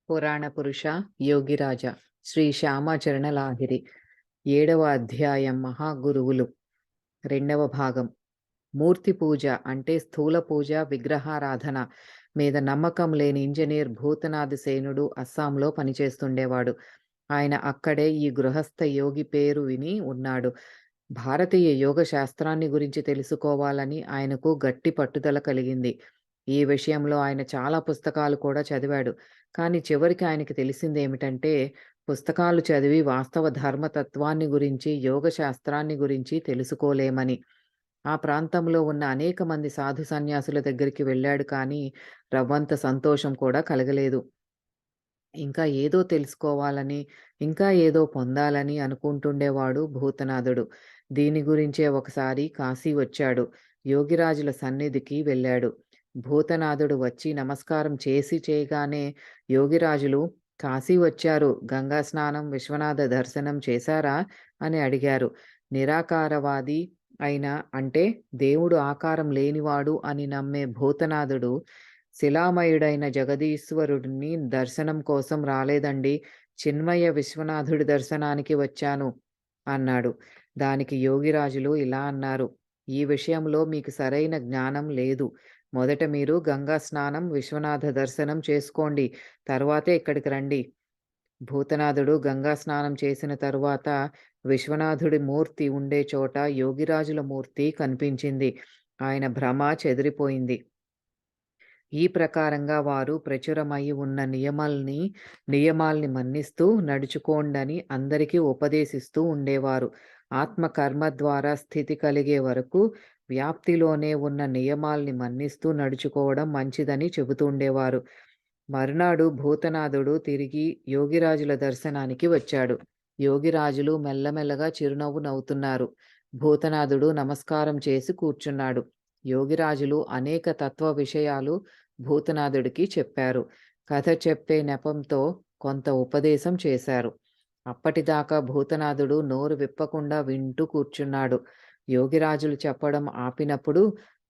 పురాణ పురుష యోగిరాజ శ్రీ శ్యామాచరణ లాహిరి 7వ అధ్యాయం మహాగురువులు 2వ భాగం. మూర్తి పూజ అంటే స్థూల పూజ, విగ్రహారాధన మీద నమ్మకం లేని ఇంజనీర్ భూతనాథ్ సేనుడు అస్సాంలో పనిచేస్తుండేవాడు. ఆయన అక్కడే ఈ గృహస్థ యోగి పేరు విని ఉన్నాడు. భారతీయ యోగ శాస్త్రాన్ని గురించి తెలుసుకోవాలని ఆయనకు గట్టి పట్టుదల కలిగింది. ఈ విషయంలో ఆయన చాలా పుస్తకాలు కూడా చదివాడు. కానీ చివరికి ఆయనకి తెలిసిందేమిటంటే, పుస్తకాలు చదివి వాస్తవ ధర్మతత్వాన్ని గురించి, యోగ శాస్త్రాన్ని గురించి తెలుసుకోలేమని. ఆ ప్రాంతంలో ఉన్న అనేక మంది సాధు సన్యాసుల దగ్గరికి వెళ్ళాడు కానీ, రవ్వంత సంతోషం కూడా కలగలేదు. ఇంకా ఏదో తెలుసుకోవాలని, ఇంకా ఏదో పొందాలని అనుకుంటుండేవాడు భూతనాథుడు. దీని గురించే ఒకసారి కాశీ వచ్చాడు. యోగిరాజుల సన్నిధికి వెళ్ళాడు. భూతనాథుడు వచ్చి నమస్కారం చేయగానే యోగిరాజులు కాశీ వచ్చారు, గంగా స్నానం, విశ్వనాథ దర్శనం చేశారా అని అడిగారు. నిరాకారవాది అయిన అంటే దేవుడు ఆకారం లేనివాడు అని నమ్మే భూతనాథుడు శిలామయుడైన జగదీశ్వరుడిని దర్శనం కోసం రాలేదండి, చిన్మయ విశ్వనాథుడి దర్శనానికి వచ్చాను అన్నాడు. దానికి యోగిరాజులు ఇలా అన్నారు: ఈ విషయంలో మీకు సరైన జ్ఞానం లేదు. మొదట మీరు గంగా స్నానం, విశ్వనాథ దర్శనం చేసుకోండి, తరువాతే ఇక్కడికి రండి. భూతనాథుడు గంగా స్నానం చేసిన తరువాత విశ్వనాథుడి మూర్తి ఉండే చోట యోగిరాజుల మూర్తి కనిపించింది. ఆయన భ్రమ చెదిరిపోయింది. ఈ ప్రకారంగా వారు ప్రచురమై ఉన్న నియమాల్ని మన్నిస్తూ నడుచుకోండని అందరికీ ఉపదేశిస్తూ ఉండేవారు. ఆత్మకర్మ ద్వారా స్థితి కలిగే వరకు వ్యాప్తిలోనే ఉన్న నియమాల్ని మన్నిస్తూ నడుచుకోవడం మంచిదని చెబుతుండేవారు. మరునాడు భూతనాథుడు తిరిగి యోగిరాజుల దర్శనానికి వచ్చాడు. యోగిరాజులు మెల్లమెల్లగా చిరునవ్వు నవ్వుతున్నారు. భూతనాథుడు నమస్కారం చేసి కూర్చున్నాడు. యోగిరాజులు అనేక తత్వ విషయాలు భూతనాథుడికి చెప్పారు. కథ చెప్పే నెపంతో కొంత ఉపదేశం చేశారు. అప్పటిదాకా భూతనాథుడు నోరు విప్పకుండా వింటూ కూర్చున్నాడు. యోగిరాజులు చెప్పడం ఆపినప్పుడు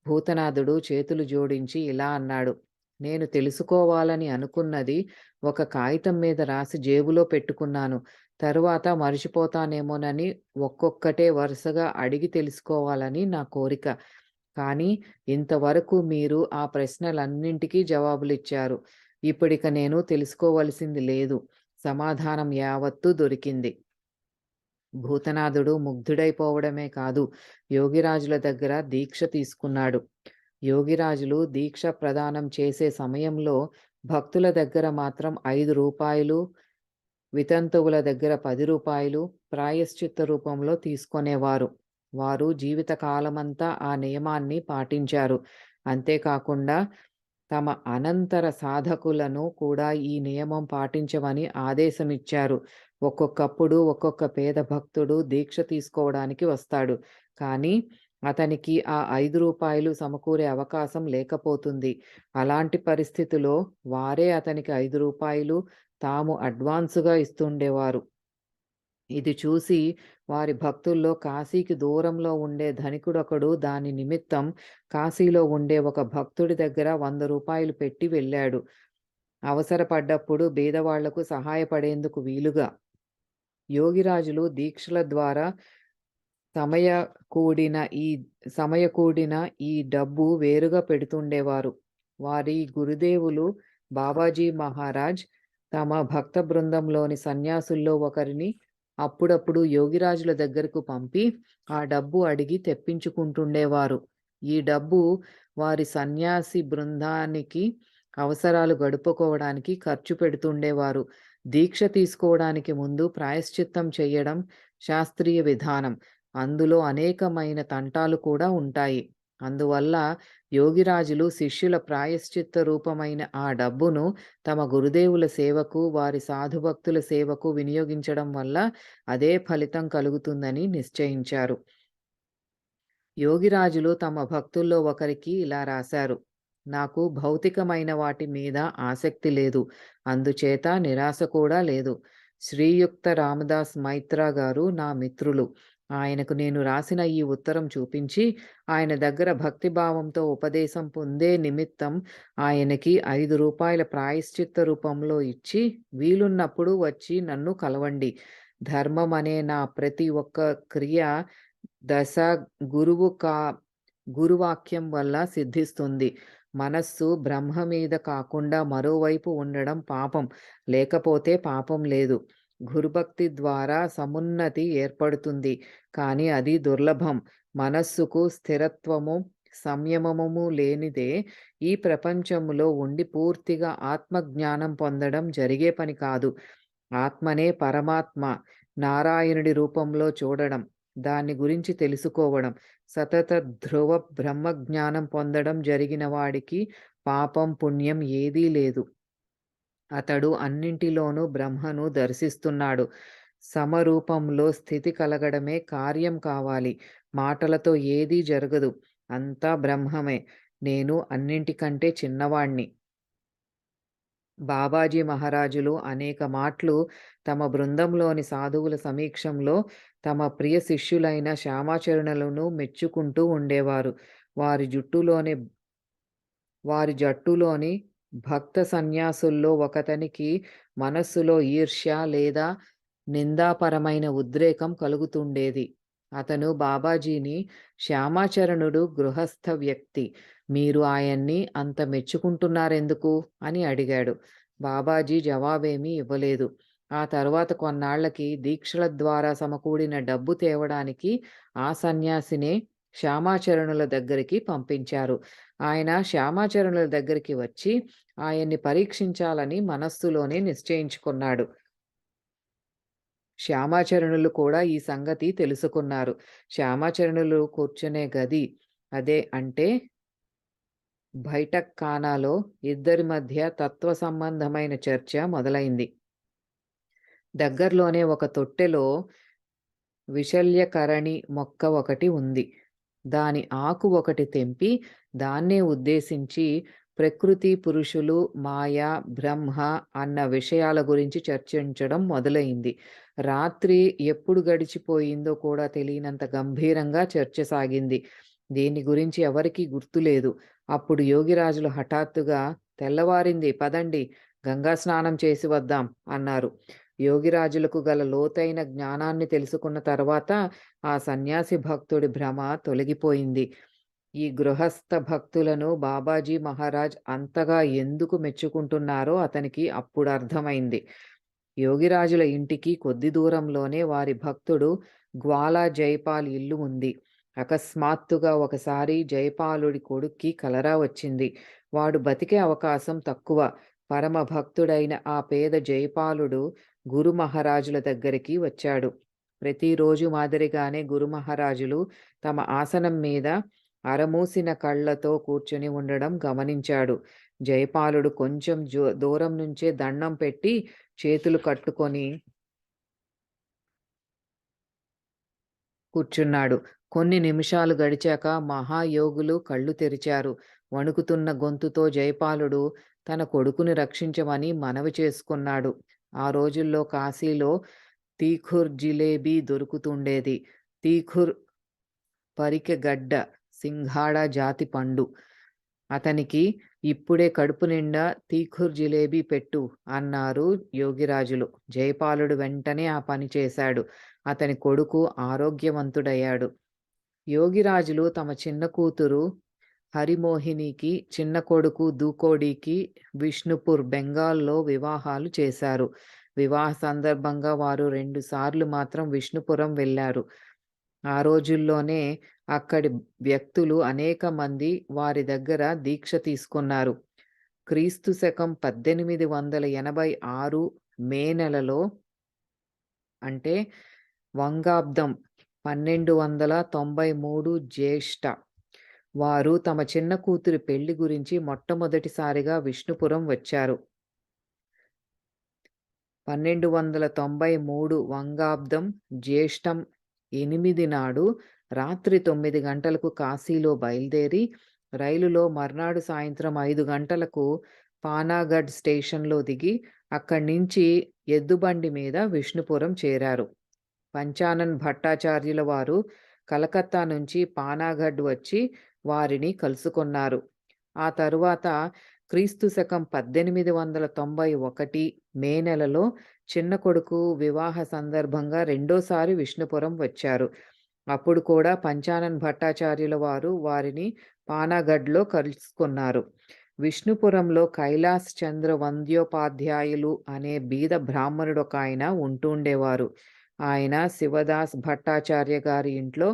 భూతనాథుడు చేతులు జోడించి ఇలా అన్నాడు: నేను తెలుసుకోవాలని అనుకున్నది ఒక కాగితం మీద రాసి జేబులో పెట్టుకున్నాను. తరువాత మర్చిపోతానేమోనని ఒక్కొక్కటే వరుసగా అడిగి తెలుసుకోవాలని నా కోరిక. కానీ ఇంతవరకు మీరు ఆ ప్రశ్నలన్నింటికీ జవాబులిచ్చారు. ఇప్పుడిక నేను తెలుసుకోవలసింది లేదు. సమాధానం యావత్తూ దొరికింది. భూతనాథుడు ముగ్ధుడైపోవడమే కాదు, యోగిరాజుల దగ్గర దీక్ష తీసుకున్నాడు. యోగిరాజులు దీక్ష ప్రదానం చేసే సమయంలో భక్తుల దగ్గర మాత్రం రూ. 5, వితంతువుల దగ్గర రూ. 10 ప్రాయశ్చిత్త రూపంలో తీసుకొనేవారు. వారు జీవిత కాలమంతా ఆ నియమాన్ని పాటించారు. అంతేకాకుండా తమ అనంతర సాధకులను కూడా ఈ నియమం పాటించమని ఆదేశమిచ్చారు. ఒక్కొక్కప్పుడు ఒక్కొక్క పేద భక్తుడు దీక్ష తీసుకోవడానికి వస్తాడు. కానీ అతనికి ఆ రూ. 5 సమకూరే అవకాశం లేకపోతుంది. అలాంటి పరిస్థితిలో వారే అతనికి రూ. 5 తాము అడ్వాన్సుగా ఇస్తుండేవారు. ఇది చూసి వారి భక్తుల్లో కాశీకి దూరంలో ఉండే ధనికుడొకడు దాని నిమిత్తం కాశీలో ఉండే ఒక భక్తుడి దగ్గర రూ. 100 పెట్టి వెళ్ళాడు. అవసరపడ్డప్పుడు బీదవాళ్లకు సహాయపడేందుకు వీలుగా. యోగిరాజులు దీక్షల ద్వారా సమయకూడిన ఈ డబ్బు వేరుగా పెడుతుండేవారు. వారి గురుదేవులు బాబాజీ మహారాజ్ తమ భక్త బృందంలోని సన్యాసుల్లో ఒకరిని అప్పుడప్పుడు యోగిరాజుల దగ్గరకు పంపి ఆ డబ్బు అడిగి తెప్పించుకుంటుండేవారు. ఈ డబ్బు వారి సన్యాసి బృందానికి అవసరాలు గడుపుకోవడానికి ఖర్చు పెడుతుండేవారు. దీక్ష తీసుకోవడానికి ముందు ప్రాయశ్చిత్తం చెయ్యడం శాస్త్రీయ విధానం. అందులో అనేకమైన తంటాలు కూడా ఉంటాయి. అందువల్ల యోగిరాజులు శిష్యుల ప్రాయశ్చిత్త రూపమైన ఆ డబ్బును తమ గురుదేవుల సేవకు, వారి సాధుభక్తుల సేవకు వినియోగించడం వల్ల అదే ఫలితం కలుగుతుందని నిశ్చయించారు. యోగిరాజులు తమ భక్తుల్లో ఒకరికి ఇలా రాశారు: నాకు భౌతికమైన వాటి మీద ఆసక్తి లేదు, అందుచేత నిరాశ కూడా లేదు. శ్రీయుక్త రామదాస్ మైత్రా గారు నా మిత్రులు. ఆయనకు నేను రాసిన ఈ ఉత్తరం చూపించి, ఆయన దగ్గర భక్తిభావంతో ఉపదేశం పొందే నిమిత్తం ఆయనకి రూ. 5 ప్రాయశ్చిత్త రూపంలో ఇచ్చి, వీలున్నప్పుడు వచ్చి నన్ను కలవండి. ధర్మమనే నా ప్రతి ఒక్క క్రియ దశ గురువు కా గురువాక్యం వల్ల సిద్ధిస్తుంది. మనస్సు బ్రహ్మ మీద కాకుండా మరోవైపు ఉండడం పాపం. లేకపోతే పాపం లేదు. గురుభక్తి ద్వారా సమున్నతి ఏర్పడుతుంది. కానీ అది దుర్లభం. మనస్సుకు స్థిరత్వము, సంయమము లేనిదే ఈ ప్రపంచములో ఉండి పూర్తిగా ఆత్మజ్ఞానం పొందడం జరిగే పని కాదు. ఆత్మనే పరమాత్మ, నారాయణుడి రూపంలో చూడడం, దాన్ని గురించి తెలుసుకోవడం, సతత ధ్రువ బ్రహ్మజ్ఞానం పొందడం జరిగిన వాడికి పాపం, పుణ్యం ఏదీ లేదు. అతడు అన్నింటిలోనూ బ్రహ్మను దర్శిస్తున్నాడు. సమరూపంలో స్థితి కలగడమే కార్యం కావాలి. మాటలతో ఏదీ జరగదు. అంతా బ్రహ్మమే. నేను అన్నింటికంటే చిన్నవాణ్ణి. బాబాజీ మహారాజులు అనేక మాట్లు తమ బృందంలోని సాధువుల సమీక్షంలో తమ ప్రియ శిష్యులైన శ్యామాచరణులను మెచ్చుకుంటూ ఉండేవారు. వారి జట్టులోని భక్త సన్యాసుల్లో ఒకతనికి మనస్సులో ఈర్ష్య లేదా నిందాపరమైన ఉద్రేకం కలుగుతుండేది. అతను బాబాజీని, శ్యామాచరణుడు గృహస్థ వ్యక్తి, మీరు ఆయన్ని అంత మెచ్చుకుంటున్నారెందుకు అని అడిగాడు. బాబాజీ జవాబేమీ ఇవ్వలేదు. ఆ తరువాత కొన్నాళ్లకి దీక్షల ద్వారా సమకూడిన డబ్బు తేవడానికి ఆ సన్యాసినే శ్యామాచరణుల దగ్గరికి పంపించారు. ఆయన శ్యామాచరణుల దగ్గరికి వచ్చి ఆయన్ని పరీక్షించాలని మనస్సులోనే నిశ్చయించుకున్నాడు. శ్యామాచరణులు కూడా ఈ సంగతి తెలుసుకున్నారు. శ్యామాచరణులు కూర్చునే గది అదే అంటే బైఠక్ఖానాలో ఇద్దరి మధ్య తత్వ సంబంధమైన చర్చ మొదలైంది. దగ్గర్లోనే ఒక తొట్టెలో విశల్యకరణి మొక్క ఒకటి ఉంది. దాని ఆకు ఒకటి తెంపి దాన్నే ఉద్దేశించి ప్రకృతి, పురుషులు, మాయ, బ్రహ్మ అన్న విషయాల గురించి చర్చించడం మొదలైంది. రాత్రి ఎప్పుడు గడిచిపోయిందో కూడా తెలియనంత గంభీరంగా చర్చ సాగింది. దీని గురించి ఎవరికీ గుర్తులేదు. అప్పుడు యోగిరాజులు హఠాత్తుగా, తెల్లవారింది, పదండి, గంగా స్నానం చేసి వద్దాం అన్నారు. యోగిరాజులకు గల లోతైన జ్ఞానాన్ని తెలుసుకున్న తర్వాత ఆ సన్యాసి భక్తుడి భ్రమ తొలగిపోయింది. ఈ గృహస్థ భక్తులను బాబాజీ మహారాజ్ అంతగా ఎందుకు మెచ్చుకుంటున్నారో అతనికి అప్పుడు అర్థమైంది. యోగిరాజుల ఇంటికి కొద్ది దూరంలోనే వారి భక్తుడు గ్వాలా జైపాల్ ఇల్లు ఉంది. అకస్మాత్తుగా ఒకసారి జైపాలుడి కొడుక్కి కలరా వచ్చింది. వాడు బతికే అవకాశం తక్కువ. పరమ భక్తుడైన ఆ పేద జైపాలుడు గురు మహారాజుల దగ్గరికి వచ్చాడు. ప్రతిరోజు మాదిరిగానే గురు మహారాజులు తమ ఆసనం మీద అరమూసిన కళ్ళతో కూర్చుని ఉండడం గమనించాడు. జైపాలుడు కొంచెం దూరం నుంచే దండం పెట్టి చేతులు కట్టుకొని కూర్చున్నాడు. కొన్ని నిమిషాలు గడిచాక మహాయోగులు కళ్ళు తెరిచారు. వణుకుతున్న గొంతుతో జైపాలుడు తన కొడుకుని రక్షించమని మనవి చేసుకున్నాడు. ఆ రోజుల్లో కాశీలో తీఖుర్ జిలేబీ దొరుకుతుండేది. తీఖుర్ పరికెగడ్డ, సింఘాడా జాతి పండు. అతనికి ఇప్పుడే కడుపు నిండా తీఖుర్ జిలేబీ పెట్టు అన్నారు యోగిరాజులు. జైపాలుడు వెంటనే ఆ పని చేశాడు. అతని కొడుకు ఆరోగ్యవంతుడయ్యాడు. యోగిరాజులు తమ చిన్న కూతురు హరిమోహినికి, చిన్న కొడుకు దూకోడికి విష్ణుపూర్, బెంగాల్లో వివాహాలు చేశారు. వివాహ సందర్భంగా వారు 2 సార్లు మాత్రం విష్ణుపురం వెళ్లారు. ఆ రోజుల్లోనే అక్కడి వ్యక్తులు అనేక మంది వారి దగ్గర దీక్ష తీసుకున్నారు. క్రీస్తు శకం 1886 మే నెలలో, అంటే వంగాబ్దం 1293 జ్యేష్ఠ, వారు తమ చిన్న కూతురి పెళ్లి గురించి మొట్టమొదటిసారిగా విష్ణుపురం వచ్చారు. 1293 వంగాబ్దం జ్యేష్టం 8 నాడు రాత్రి 9 గంటలకు కాశీలో బయలుదేరి రైలులో మర్నాడు సాయంత్రం 5 గంటలకు పానాగఢ్ స్టేషన్లో దిగి అక్కడి నుంచి ఎద్దుబండి మీద విష్ణుపురం చేరారు. పంచానన్ భట్టాచార్యుల వారు కలకత్తా నుంచి పానాగఢ్ వచ్చి వారిని కలుసుకొన్నారు. ఆ తరువాత క్రీస్తు శకం 1891 మే నెలలో చిన్న కొడుకు వివాహ సందర్భంగా రెండోసారి విష్ణుపురం వచ్చారు. అప్పుడు కూడా పంచానన్ భట్టాచార్యుల వారు వారిని పానాగఢ్‌లో కలుసుకున్నారు. విష్ణుపురంలో కైలాస్ చంద్ర వంద్యోపాధ్యాయులు అనే బీద బ్రాహ్మణుడొకాయన ఉంటూండేవారు. ఆయన శివదాస్ భట్టాచార్య గారి ఇంట్లో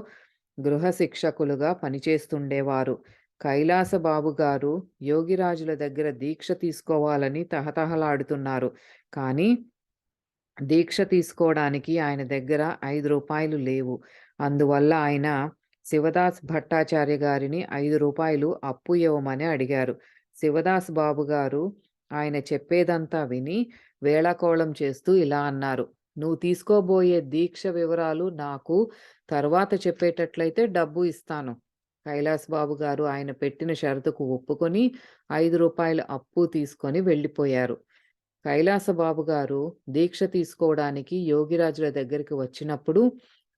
గృహ శిక్షకులుగా పనిచేస్తుండేవారు. కైలాసబాబు గారు యోగిరాజుల దగ్గర దీక్ష తీసుకోవాలని తహతహలాడుతున్నారు. కానీ దీక్ష తీసుకోవడానికి ఆయన దగ్గర రూ. 5 లేవు. అందువల్ల ఆయన శివదాస్ భట్టాచార్య గారిని రూ. 5 అప్పు ఇవ్వమని అడిగారు. శివదాస్ బాబు గారు ఆయన చెప్పేదంతా విని వేళాకోళం చేస్తూ ఇలా అన్నారు. "నువ్వు తీసుకోబోయే దీక్ష వివరాలు నాకు తర్వాత చెప్పేటట్లయితే డబ్బు ఇస్తాను." కైలాస్ బాబు గారు ఆయన పెట్టిన షరతుకు ఒప్పుకొని రూ. 5 అప్పు తీసుకొని వెళ్ళిపోయారు. కైలాసబాబు గారు దీక్ష తీసుకోవడానికి యోగిరాజుల దగ్గరికి వచ్చినప్పుడు,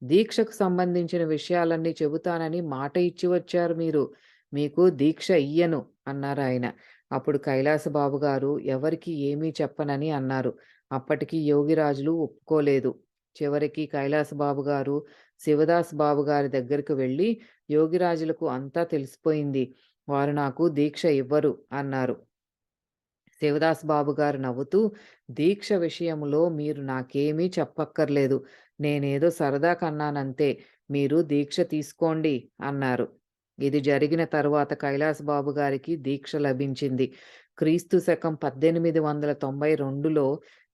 "దీక్షకు సంబంధించిన విషయాలన్నీ చెబుతానని మాట ఇచ్చి వచ్చారు మీరు. మీకు దీక్ష ఇయ్యను" అన్నారాయన. అప్పుడు కైలాసబాబు గారు ఎవరికీ ఏమీ చెప్పనని అన్నారు. అప్పటికి యోగిరాజులు ఒప్పుకోలేదు. చివరికి కైలాసబాబు గారు శివదాస్ బాబు గారి దగ్గరికి వెళ్ళి, "యోగిరాజులకు అంతా తెలిసిపోయింది. వారు నాకు దీక్ష ఇవ్వరు" అన్నారు. శివదాస్ బాబు గారు నవ్వుతూ, "దీక్ష విషయంలో మీరు నాకేమీ చెప్పక్కర్లేదు. నేనేదో సరదాకన్నానంతే. మీరు దీక్ష తీసుకోండి" అన్నారు. ఇది జరిగిన తరువాత కైలాస్ బాబు గారికి దీక్ష లభించింది. క్రీస్తు శకం 1892లో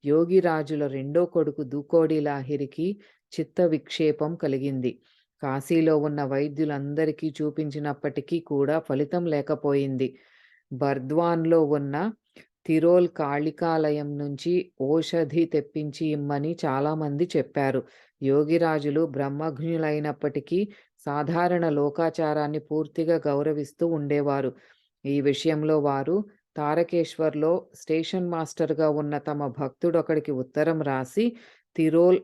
యోగిరాజుల రెండో కొడుకు దూకోడి లాహిరికి చిత్త విక్షేపం కలిగింది. కాశీలో ఉన్న వైద్యులందరికీ చూపించినప్పటికీ కూడా ఫలితం లేకపోయింది. బర్ద్వాన్‌లో ఉన్న తిరోల్ కాళికాలయం నుంచి ఓషధి తెప్పించి ఇమ్మని చాలామంది చెప్పారు. యోగిరాజులు బ్రహ్మజ్ఞులైనప్పటికీ సాధారణ లోకాచారాన్ని పూర్తిగా గౌరవిస్తూ ఉండేవారు. ఈ విషయంలో వారు తారకేశ్వర్‌లో స్టేషన్ మాస్టర్‌గా ఉన్న తమ భక్తుడొకడికి ఉత్తరం రాసి, తిరోల్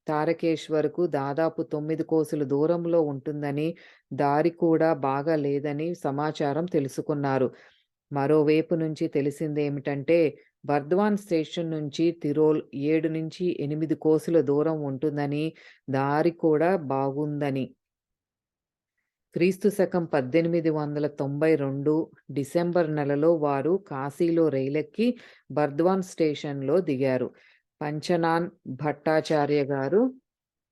తారకేశ్వర్‌కు దాదాపు 9 కోసుల దూరంలో ఉంటుందని, దారి కూడా బాగా లేదని సమాచారం తెలుసుకున్నారు. మరోవైపు నుంచి తెలిసిందేమిటంటే, బర్ద్వాన్ స్టేషన్ నుంచి తిరోల్ 7-8 కోసుల దూరం ఉంటుందని, దారి కూడా బాగుందని. క్రీస్తు శకం 1892 డిసెంబర్ నెలలో వారు కాశీలో రైలెక్కి బర్ద్వాన్ స్టేషన్‌లో దిగారు. పంచనాన్ భట్టాచార్య గారు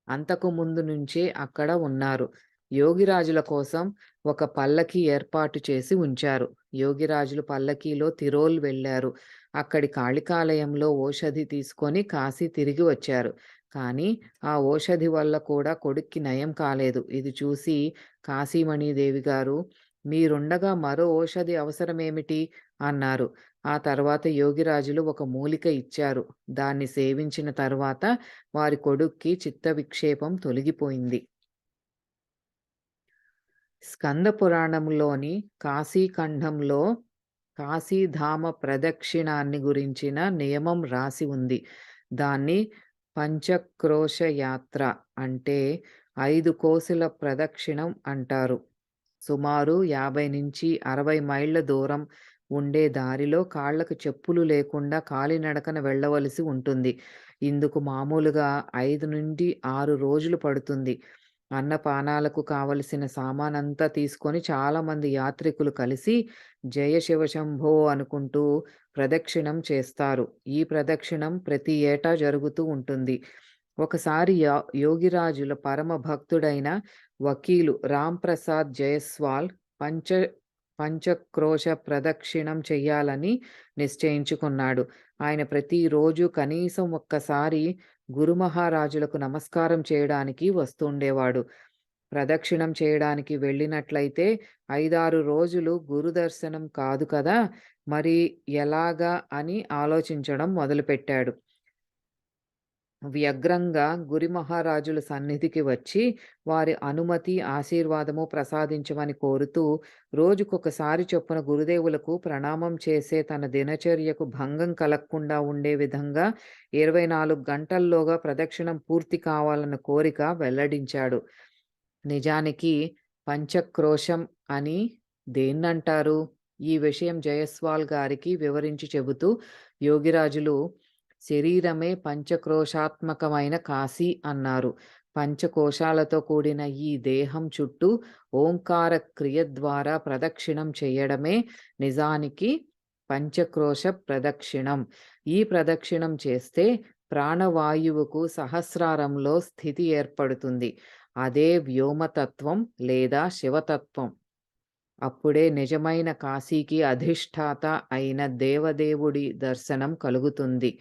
అంతకు ముందు నుంచే అక్కడ ఉన్నారు. యోగిరాజుల కోసం ఒక పల్లకీ ఏర్పాటు చేసి ఉంచారు. యోగిరాజులు పల్లకీలో తిరోల్ వెళ్లారు. అక్కడి కాళికాలయంలో ఓషధి తీసుకొని కాశీ తిరిగి వచ్చారు. కానీ ఆ ఓషధి వల్ల కూడా కొడుక్కి నయం కాలేదు. ఇది చూసి కాశీమణీదేవి గారు, "మీరుండగా మరో ఓషధి అవసరమేమిటి?" అన్నారు. ఆ తర్వాత యోగిరాజులు ఒక మూలిక ఇచ్చారు. దాన్ని సేవించిన తర్వాత వారి కొడుక్కి చిత్త విక్షేపం తొలగిపోయింది. స్కంద పురాణంలోని కాశీఖండంలో కాశీధామ ప్రదక్షిణాన్ని గురించిన నియమం రాసి ఉంది. దాన్ని పంచక్రోశ యాత్ర అంటే 5 కోసుల ప్రదక్షిణం అంటారు. సుమారు 50-60 మైళ్ళ దూరం ఉండే దారిలో కాళ్ళకు చెప్పులు లేకుండా కాలినడకన వెళ్ళవలసి ఉంటుంది. ఇందుకు మామూలుగా 5-6 రోజులు పడుతుంది. అన్నపానాలకు కావలసిన సామానంతా తీసుకొని చాలామంది యాత్రికులు కలిసి జయ శివ శంభో అనుకుంటూ ప్రదక్షిణం చేస్తారు. ఈ ప్రదక్షిణం ప్రతి ఏటా జరుగుతూ ఉంటుంది. ఒకసారి యోగిరాజుల పరమ భక్తుడైన వకీలు రాంప్రసాద్ జయస్వాల్ పంచక్రోశ ప్రదక్షిణం చెయ్యాలని నిశ్చయించుకున్నాడు. ఆయన ప్రతిరోజు కనీసం ఒక్కసారి గురుమహారాజులకు నమస్కారం చేయడానికి వస్తుండేవాడు. ప్రదక్షిణం చేయడానికి వెళ్ళినట్లయితే 5-6 రోజులు గురుదర్శనం కాదు కదా! మరి ఎలాగా అని ఆలోచించడం మొదలుపెట్టాడు. వ్యగ్రంగా గురి మహారాజుల సన్నిధికి వచ్చి వారి అనుమతి, ఆశీర్వాదము ప్రసాదించమని కోరుతూ రోజుకొకసారి చొప్పున గురుదేవులకు ప్రణామం చేసే తన దినచర్యకు భంగం కలగకుండా ఉండే విధంగా 24 గంటల్లోగా ప్రదక్షిణం పూర్తి కావాలన్న కోరిక వెల్లడించాడు. నిజానికి పంచక్రోశం అని దేన్నంటారు? ఈ విషయం జయస్వాల్ గారికి వివరించి చెబుతూ యోగిరాజులు శరీరమే పంచక్రోశాత్మకమైన కాశీ అన్నారు. పంచకోశాలతో కూడిన ఈ దేహం చుట్టూ ఓంకార క్రియ ద్వారా ప్రదక్షిణం చేయడమే నిజానికి పంచక్రోశ ప్రదక్షిణం. ఈ ప్రదక్షిణం చేస్తే ప్రాణవాయువుకు సహస్రారంలో స్థితి ఏర్పడుతుంది. అదే వ్యోమతత్వం లేదా శివతత్వం. అప్పుడే నిజమైన కాశీకి అధిష్ఠాత అయిన దేవదేవుడి దర్శనం కలుగుతుంది.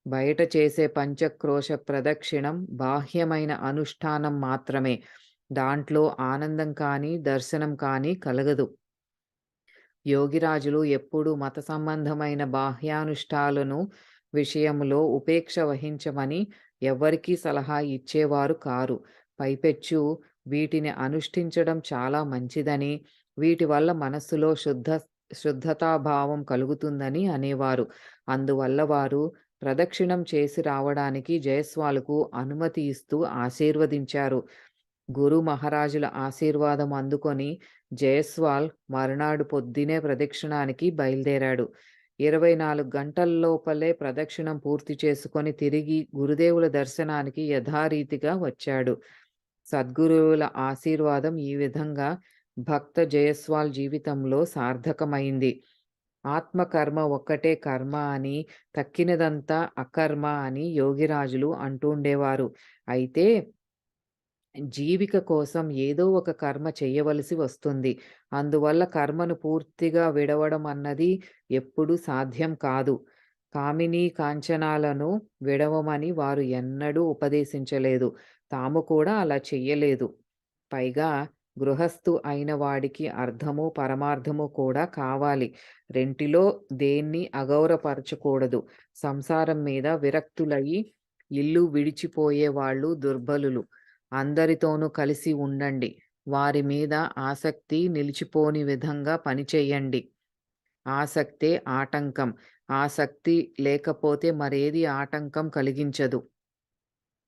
బయట చేసే పంచక్రోశ ప్రదక్షిణం బాహ్యమైన అనుష్ఠానం మాత్రమే. దాంట్లో ఆనందం కానీ, దర్శనం కానీ కలగదు. యోగిరాజులు ఎప్పుడూ మత సంబంధమైన బాహ్యానుష్ఠాలను విషయంలో ఉపేక్ష వహించమని ఎవ్వరికీ సలహా ఇచ్చేవారు కారు. పైపెచ్చు వీటిని అనుష్ఠించడం చాలా మంచిదని, వీటి వల్ల మనస్సులో శుద్ధతాభావం కలుగుతుందని అనేవారు. అందువల్ల వారు ప్రదక్షిణం చేసి రావడానికి జయస్వాలుకు అనుమతి ఇస్తూ ఆశీర్వదించారు. గురు మహారాజుల ఆశీర్వాదం అందుకొని జయస్వాల్ మరునాడు పొద్దునే ప్రదక్షిణానికి బయలుదేరాడు. 24 గంటల్లోపలే ప్రదక్షిణం పూర్తి చేసుకొని తిరిగి గురుదేవుల దర్శనానికి యథారీతిగా వచ్చాడు. సద్గురువుల ఆశీర్వాదం ఈ విధంగా భక్త జయస్వాల్ జీవితంలో సార్థకమైంది. ఆత్మకర్మ ఒక్కటే కర్మ అని, తక్కినదంతా అకర్మ అని యోగిరాజులు అంటుండేవారు. అయితే జీవిక కోసం ఏదో ఒక కర్మ చెయ్యవలసి వస్తుంది. అందువల్ల కర్మను పూర్తిగా విడవడం అన్నది ఎప్పుడూ సాధ్యం కాదు. కామినీ కాంచనాలను విడవమని వారు ఎన్నడూ ఉపదేశించలేదు. తాము కూడా అలా చెయ్యలేదు. పైగా గృహస్థు అయిన వాడికి అర్థము, పరమార్థము కూడా కావాలి. రెంటిలో దేన్ని అగౌరపరచకూడదు. సంసారం మీద విరక్తులయి ఇల్లు విడిచిపోయే వాళ్ళు దుర్బలులు. అందరితోనూ కలిసి ఉండండి. వారి మీద ఆసక్తి నిలిచిపోని విధంగా పనిచెయ్యండి. ఆసక్తే ఆటంకం. ఆసక్తి లేకపోతే మరేది ఆటంకం కలిగించదు.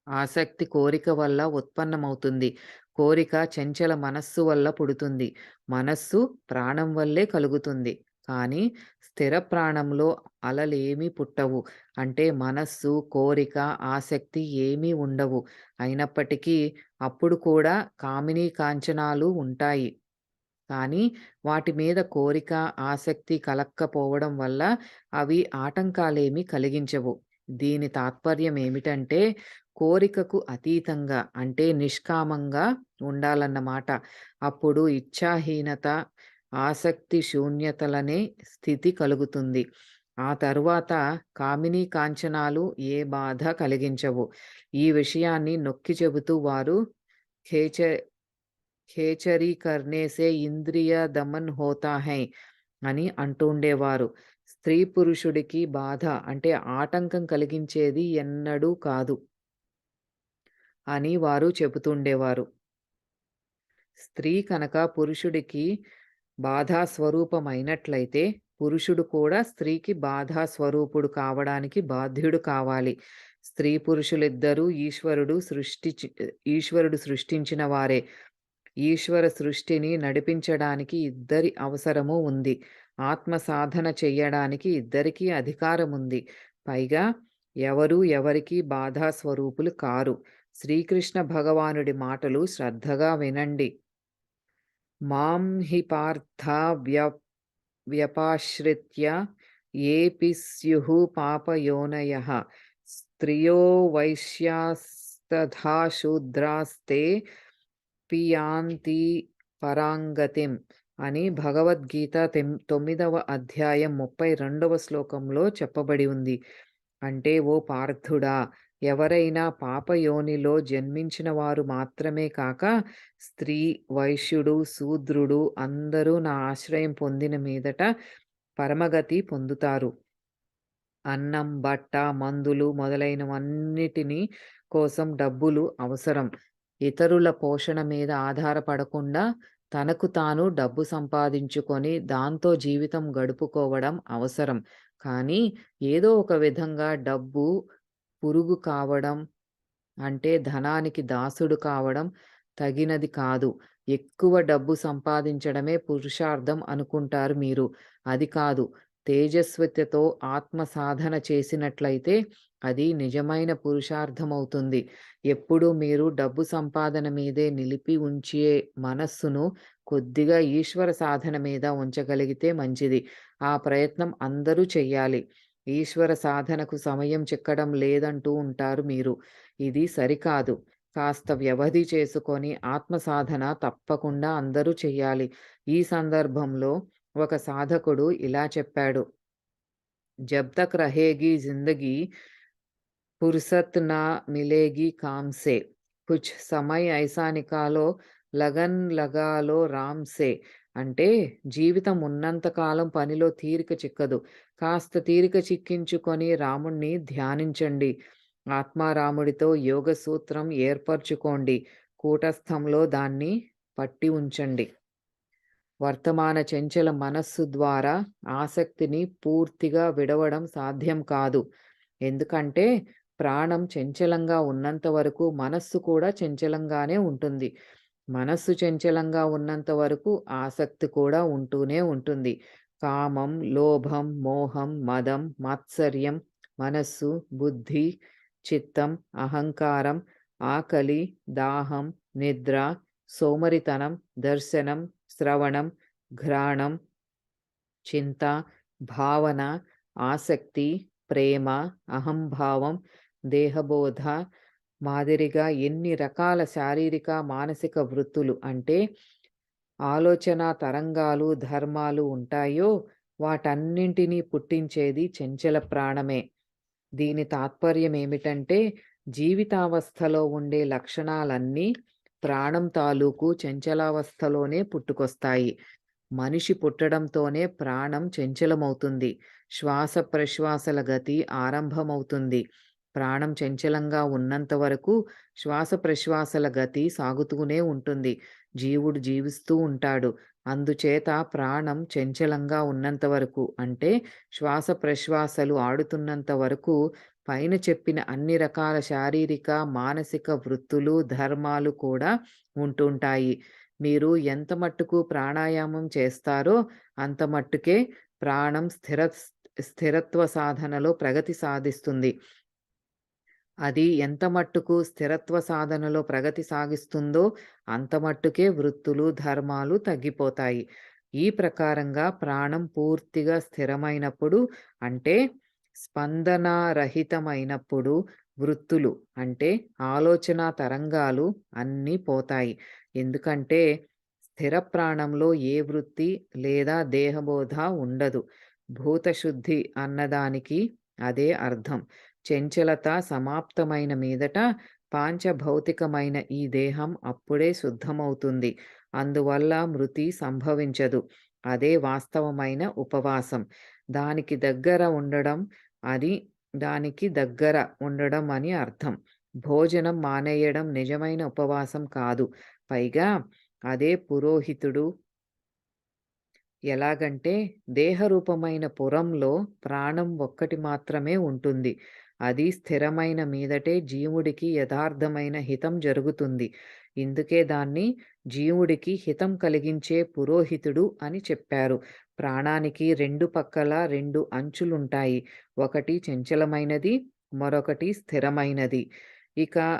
ఆసక్తి కోరిక వల్ల ఉత్పన్నమవుతుంది. కోరిక చంచల మనస్సు వల్ల పుడుతుంది. మనస్సు ప్రాణం వల్లే కలుగుతుంది. కానీ స్థిర ప్రాణంలో అలలేమీ పుట్టవు. అంటే మనస్సు, కోరిక, ఆసక్తి ఏమీ ఉండవు. అయినప్పటికీ అప్పుడు కూడా కామినీ కాంచనాలు ఉంటాయి. కానీ వాటి మీద కోరిక, ఆసక్తి కలక్కపోవడం వల్ల అవి ఆటంకాలేమీ కలిగించవు. దీని తాత్పర్యం ఏమిటంటే కోరికకు అతీతంగా అంటే నిష్కామంగా ఉండాలన్నమాట. అప్పుడు ఇచ్ఛాహీనత, ఆసక్తి శూన్యతలనే స్థితి కలుగుతుంది. ఆ తరువాత కామినీ కాంచనాలు ఏ బాధ కలిగించవు. ఈ విషయాన్ని నొక్కి చెబుతూ వారు ఖేచ ఖేచరీ కర్నే సే ఇంద్రియ దమన్ హోతా హై అని అంటుండేవారు. స్త్రీ పురుషుడికి బాధ అంటే ఆటంకం కలిగించేది ఎన్నడూ కాదు అని వారు చెబుతుండేవారు. స్త్రీ కనుక పురుషుడికి బాధాస్వరూపమైనట్లయితే పురుషుడు కూడా స్త్రీకి బాధాస్వరూపుడు కావడానికి బాధ్యుడు కావాలి. స్త్రీ పురుషులిద్దరూ ఈశ్వరుడు సృష్టించిన వారే. ఈశ్వర సృష్టిని నడిపించడానికి ఇద్దరి అవసరము ఉంది. ఆత్మ సాధన చెయ్యడానికి ఇద్దరికీ అధికారముంది. పైగా ఎవరూ ఎవరికీ బాధాస్వరూపులు కారు. శ్రీకృష్ణ భగవానుడి మాటలు శ్రద్ధగా వినండి. మాం హి పార్థా వ్యపాశ్రిత్య ఏపి స్యుః పాపయోనయః స్త్రియో వైశ్యాస్తథా శూద్రాస్తే పియాంతి పరాంగతిం అని భగవద్గీత 9వ అధ్యాయం 32వ శ్లోకంలో చెప్పబడి ఉంది. అంటే ఓ పార్థుడా, ఎవరైనా పాపయోనిలో జన్మించిన వారు మాత్రమే కాక స్త్రీ, వైశ్యుడు, శూద్రుడు అందరూ నా ఆశ్రయం పొందిన మీదట పరమగతి పొందుతారు. అన్నం, బట్ట, మందులు మొదలైనవన్నిటిని కోసం డబ్బులు అవసరం. ఇతరుల పోషణ మీద ఆధారపడకుండా తనకు తాను డబ్బు సంపాదించుకొని దాంతో జీవితం గడుపుకోవడం అవసరం. కానీ ఏదో ఒక విధంగా డబ్బు పురుగు కావడం అంటే ధనానికి దాసుడు కావడం తగినది కాదు. ఎక్కువ డబ్బు సంపాదించడమే పురుషార్థం అనుకుంటారు మీరు. అది కాదు. తేజస్వితతో ఆత్మ సాధన చేసినట్లయితే అది నిజమైన పురుషార్థమవుతుంది. ఎప్పుడూ మీరు డబ్బు సంపాదన మీదే నిలిపి ఉంచే మనస్సును కొద్దిగా ఈశ్వర సాధన మీద ఉంచగలిగితే మంచిది. ఆ ప్రయత్నం అందరూ చెయ్యాలి. ఈశ్వర సాధనకు సమయం చిక్కడం లేదంటూ ఉంటారు మీరు. ఇది సరికాదు. కాస్త వ్యవధి చేసుకొని ఆత్మ సాధన తప్పకుండా అందరూ చెయ్యాలి. ఈ సందర్భంలో ఒక సాధకుడు ఇలా చెప్పాడు. జబ్ తక్ రహేగి జిందగీ ఫుర్సత్ నా మిలేగి కామ్ సే. కుచ్ సమయ్ ఐసా నికాలో లగన్ లగాలో రామ్ సే. అంటే జీవితం ఉన్నంత కాలం పనిలో తీరిక చిక్కదు. కాస్త తీరిక చిక్కించుకొని రాముణ్ణి ధ్యానించండి. ఆత్మారాముడితో యోగ సూత్రం ఏర్పరచుకోండి. కూటస్థంలో దాన్ని పట్టి ఉంచండి. వర్తమాన చంచల మనస్సు ద్వారా ఆసక్తిని పూర్తిగా విడవడం సాధ్యం కాదు. ఎందుకంటే ప్రాణం చంచలంగా ఉన్నంత వరకు మనస్సు కూడా చంచలంగానే ఉంటుంది. మనస్సు చంచలంగా ఉన్నంత వరకు ఆసక్తి కూడా ఉంటూనే ఉంటుంది. కామం, లోభం, మోహం, మదం, మాత్సర్యం, మనస్సు, బుద్ధి, చిత్తం, అహంకారం, ఆకలి, దాహం, నిద్ర, సోమరితనం, దర్శనం, శ్రవణం, ఘ్రాణం, చింత, భావన, ఆసక్తి, ప్రేమ, అహంభావం, దేహబోధ మాదిరిగా ఎన్ని రకాల శారీరక, మానసిక వృత్తులు అంటే ఆలోచనా తరంగాలు, ధర్మాలు ఉంటాయో వాటన్నింటినీ పుట్టించేది చంచల ప్రాణమే. దీని తాత్పర్యమేమిటంటే జీవితావస్థలో ఉండే లక్షణాలన్నీ ప్రాణం తాలూకు చంచలావస్థలోనే పుట్టుకొస్తాయి. మనిషి పుట్టడంతోనే ప్రాణం చంచలమవుతుంది. శ్వాస ప్రశ్వాసల గతి ఆరంభమవుతుంది. ప్రాణం చంచలంగా ఉన్నంత వరకు శ్వాస ప్రశ్వాసల గతి సాగుతూనే ఉంటుంది. జీవుడు జీవిస్తూ ఉంటాడు. అందుచేత ప్రాణం చంచలంగా ఉన్నంత వరకు అంటే శ్వాస ప్రశ్వాసలు ఆడుతున్నంత వరకు పైన చెప్పిన అన్ని రకాల శారీరక, మానసిక వృత్తులు, ధర్మాలు కూడా ఉంటుంటాయి. మీరు ఎంత మట్టుకు ప్రాణాయామం చేస్తారో అంత మట్టుకే ప్రాణం స్థిరత్వ సాధనలో ప్రగతి సాధిస్తుంది. అది ఎంత మట్టుకు స్థిరత్వ సాధనలో ప్రగతి సాగిస్తుందో అంత మట్టుకే వృత్తులు, ధర్మాలు తగ్గిపోతాయి. ఈ ప్రకారంగా ప్రాణం పూర్తిగా స్థిరమైనప్పుడు అంటే స్పందనారహితమైనప్పుడు వృత్తులు అంటే ఆలోచనా తరంగాలు అన్నీ పోతాయి. ఎందుకంటే స్థిర ప్రాణంలో ఏ వృత్తి లేదా దేహబోధ ఉండదు. భూతశుద్ధి అన్నదానికి అదే అర్థం. చంచలత సమాప్తమైన మీదట పాంచభౌతికమైన ఈ దేహం అప్పుడే శుద్ధమవుతుంది. అందువల్ల మృతి సంభవించదు. అదే వాస్తవమైన ఉపవాసం. దానికి దగ్గర ఉండడం అది దానికి దగ్గర ఉండడం అని అర్థం. భోజనం మానేయడం నిజమైన ఉపవాసం కాదు. పైగా అదే పురోహితుడు ఎలాగంటే దేహరూపమైన పురంలో ప్రాణం ఒక్కటి మాత్రమే ఉంటుంది. అది స్థిరమైన మీదటే జీవుడికి యథార్థమైన హితం జరుగుతుంది. ఇందుకే దాన్ని జీవుడికి హితం కలిగించే పురోహితుడు అని చెప్పారు. ప్రాణానికి రెండు పక్కల రెండు అంచులుంటాయి. ఒకటి చంచలమైనది, మరొకటి స్థిరమైనది. ఇక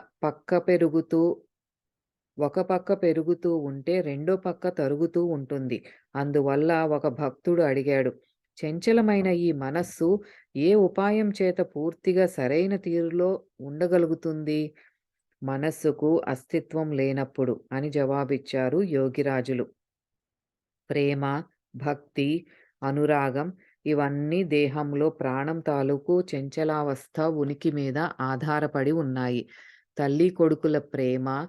ఒక పక్క పెరుగుతూ ఉంటే రెండో పక్క తరుగుతూ ఉంటుంది. అందువల్ల ఒక భక్తుడు అడిగాడు, చంచలమైన ఈ మనస్సు ఏ ఉపాయం చేత పూర్తిగా సరైన తీరులో ఉండగలుగుతుంది? మనస్సుకు అస్తిత్వం లేనప్పుడు అని జవాబిచ్చారు యోగిరాజులు. ప్రేమ, భక్తి, అనురాగం ఇవన్నీ దేహంలో ప్రాణం తాలూకు చంచలావస్థ ఉనికి మీద ఆధారపడి ఉన్నాయి. తల్లి కొడుకుల ప్రేమ,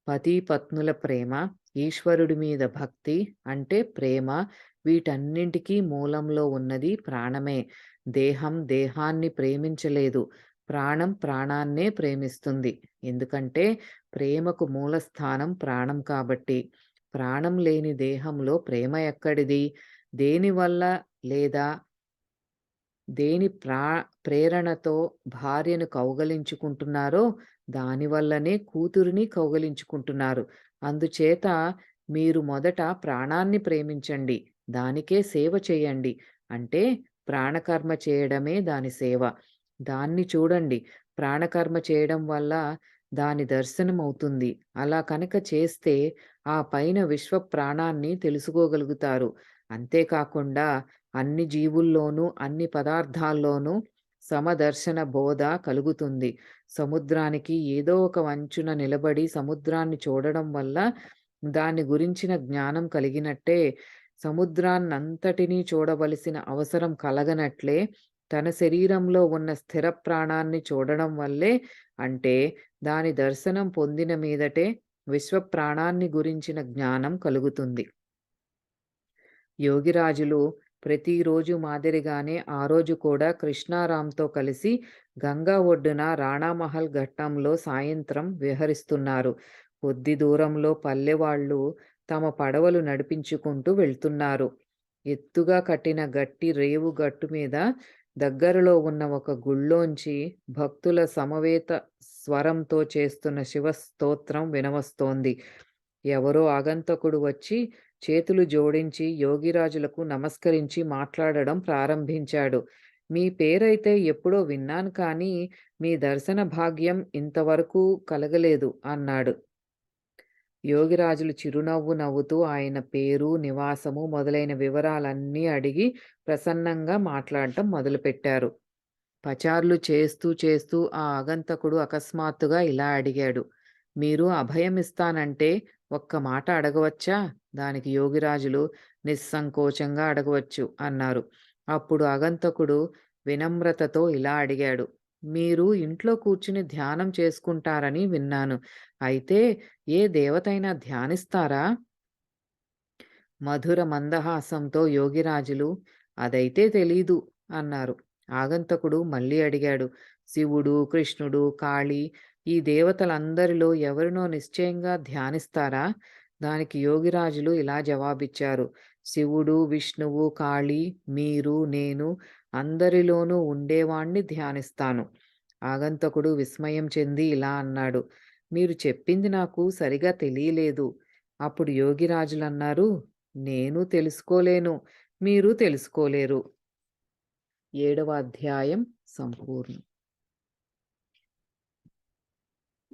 పతి పత్నుల ప్రేమ, ఈశ్వరుడి మీద భక్తి అంటే ప్రేమ, వీటన్నింటికీ మూలంలో ఉన్నది ప్రాణమే. దేహం దేహాన్ని ప్రేమించలేదు. ప్రాణం ప్రాణాన్నే ప్రేమిస్తుంది. ఎందుకంటే ప్రేమకు మూలస్థానం ప్రాణం కాబట్టి. ప్రాణం లేని దేహంలో ప్రేమ ఎక్కడిది? దేనివల్ల లేదా దేని ప్రేరణతో భార్యను కౌగలించుకుంటున్నారో దానివల్లనే కూతురిని కౌగలించుకుంటున్నారు. అందుచేత మీరు మొదట ప్రాణాన్ని ప్రేమించండి. దానికే సేవ చేయండి. అంటే ప్రాణకర్మ చేయడమే దాని సేవ. దాన్ని చూడండి. ప్రాణకర్మ చేయడం వల్ల దాని దర్శనమవుతుంది. అలా కనుక చేస్తే ఆ పైన విశ్వ ప్రాణాన్ని తెలుసుకోగలుగుతారు. అంతేకాకుండా అన్ని జీవుల్లోనూ, అన్ని పదార్థాల్లోనూ సమదర్శన బోధ కలుగుతుంది. సముద్రానికి ఏదో ఒక వంచున నిలబడి సముద్రాన్ని చూడడం వల్ల దాని గురించిన జ్ఞానం కలిగినట్టే, సముద్రాన్నంతటినీ చూడవలసిన అవసరం కలగనట్లే, తన శరీరంలో ఉన్న స్థిర ప్రాణాన్ని చూడడం వల్లే, అంటే దాని దర్శనం పొందిన మీదటే విశ్వ ప్రాణాన్ని గురించిన జ్ఞానం కలుగుతుంది. యోగిరాజులు ప్రతిరోజు మాదిరిగానే ఆ రోజు కూడా కృష్ణారాంతో కలిసి గంగా ఒడ్డున రాణామహల్ ఘట్టంలో సాయంత్రం విహరిస్తున్నారు. కొద్ది దూరంలో పల్లెవాళ్ళు తమ పడవలు నడిపించుకుంటూ వెళ్తున్నారు. ఎత్తుగా కట్టిన గట్టి రేవు గట్టు మీద దగ్గరలో ఉన్న ఒక గుళ్ళోంచి భక్తుల సమవేత స్వరంతో చేస్తున్న శివస్తోత్రం వినవస్తోంది. ఎవరో ఆగంతకుడు వచ్చి చేతులు జోడించి యోగిరాజులకు నమస్కరించి మాట్లాడడం ప్రారంభించాడు. మీ పేరైతే ఎప్పుడో విన్నాను కానీ మీ దర్శన భాగ్యం ఇంతవరకు కలగలేదు అన్నాడు. యోగిరాజులు చిరునవ్వు నవ్వుతూ ఆయన పేరు, నివాసము మొదలైన వివరాలన్నీ అడిగి ప్రసన్నంగా మాట్లాడటం మొదలుపెట్టారు. పచార్లు చేస్తూ చేస్తూ ఆ ఆగంతకుడు అకస్మాత్తుగా ఇలా అడిగాడు. మీరు అభయమిస్తానంటే ఒక్క మాట అడగవచ్చా? దానికి యోగిరాజులు నిస్సంకోచంగా అడగవచ్చు అన్నారు. అప్పుడు ఆగంతకుడు వినమ్రతతో ఇలా అడిగాడు. మీరు ఇంట్లో కూర్చుని ధ్యానం చేసుకుంటారని విన్నాను. అయితే ఏ దేవతైనా ధ్యానిస్తారా? మధుర మందహాసంతో యోగిరాజులు అదైతే తెలీదు అన్నారు. ఆగంతకుడు మళ్ళీ అడిగాడు. శివుడు, కృష్ణుడు, కాళీ ఈ దేవతలందరిలో ఎవరినో నిశ్చయంగా ధ్యానిస్తారా? దానికి యోగిరాజులు ఇలా జవాబిచ్చారు. శివుడు, విష్ణువు, కాళీ, మీరు, నేను అందరిలోనూ ఉండేవాణ్ణి ధ్యానిస్తాను. ఆగంతకుడు విస్మయం చెంది ఇలా అన్నాడు. మీరు చెప్పింది నాకు సరిగా తెలియలేదు. అప్పుడు యోగిరాజులన్నారు. నేను తెలుసుకోలేను. మీరు తెలుసుకోలేరు. 7వ అధ్యాయం సంపూర్ణం.